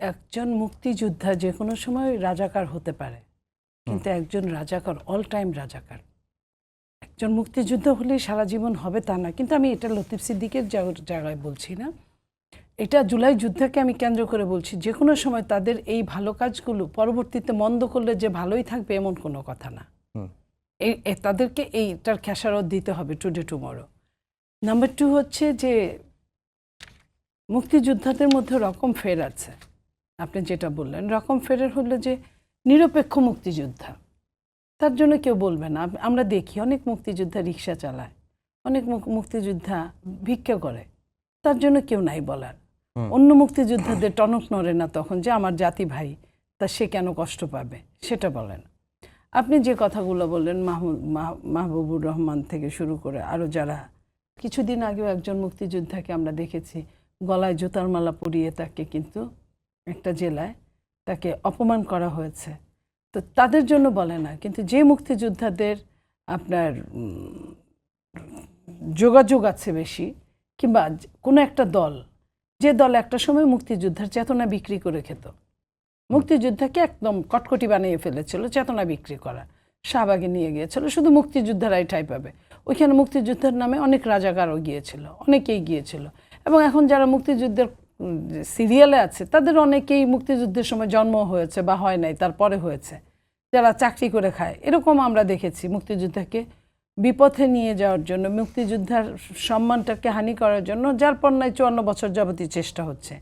একজন মুক্তিযোদ্ধা যে কোনো সময় রাজাকার হতে পারে, কিন্তু একজন রাজাকার অল টাইম রাজাকার। একজন মুক্তিযোদ্ধা হলেই সারা জীবন হবে তা না। কিন্তু আমি এটা লতিফ সিদ্দিকের জায়গায় বলছি না, এটা জুলাই যুদ্ধকে আমি কেন্দ্র করে বলছি। যে কোনো সময় তাদের এই ভালো কাজগুলো পরবর্তীতে মন্দ করলে যে ভালোই থাকবে এমন কোনো কথা না। তাদেরকে এইটার খেসারত দিতে হবে টুডে টুমরো। নাম্বার 2 হচ্ছে যে মুক্তিযোদ্ধাদের মধ্যে রকম ফের আছে। আপনি যেটা বললেন রকম ফেরের হলো যে নিরপেক্ষ মুক্তিযোদ্ধা, তার জন্য কেউ বলবে না। আমরা দেখি অনেক মুক্তিযোদ্ধা রিক্সা চালায়, অনেক মুক্তিযোদ্ধা ভিক্ষা করে, তার জন্য কেউ নাই বলার। অন্য মুক্তিযোদ্ধাদের টনক নড়ে না তখন যে আমার জাতি ভাই, তা সে কেন কষ্ট পাবে, সেটা বলেন। আপনি যে কথাগুলো বললেন মাহবুবুর রহমান থেকে শুরু করে আরও যারা, কিছুদিন আগেও একজন মুক্তিযোদ্ধাকে আমরা দেখেছি গলায় জুতার মালা পরিয়ে তাকে কিন্তু একটা জেলায় তাকে অপমান করা হয়েছে। তো তাদের জন্য বলে না, কিন্তু যে মুক্তিযোদ্ধাদের আপনার যোগাযোগ আছে বেশি, কিংবা কোনো একটা দল, যে দল একটা সময় মুক্তিযোদ্ধার চেতনা বিক্রি করে খেত, মুক্তিযোদ্ধাকে একদম কটকটি বানিয়ে ফেলেছিল, চেতনা বিক্রি করা, শাহবাগে নিয়ে গিয়েছিল, শুধু মুক্তিযোদ্ধারাই ঠাঁই পাবে। ওইখানে মুক্তিযুদ্ধের নামে অনেক রাজাকারও গিয়েছিল, অনেকেই গিয়েছিল। এবং এখন যারা মুক্তিযুদ্ধের সিরিয়ালে আছে তাদের অনেকেই মুক্তিযুদ্ধের সময় জন্ম হয়েছে বা হয় নাই, তারপরে হয়েছে, যারা চাকরি করে খায়। এরকম আমরা দেখেছি মুক্তিযোদ্ধাকে বিপথে নিয়ে যাওয়ার জন্য, মুক্তিযোদ্ধার সম্মানটাকে হানি করার জন্য যার পর নাই 54 বছর যাবতীয় চেষ্টা হচ্ছে।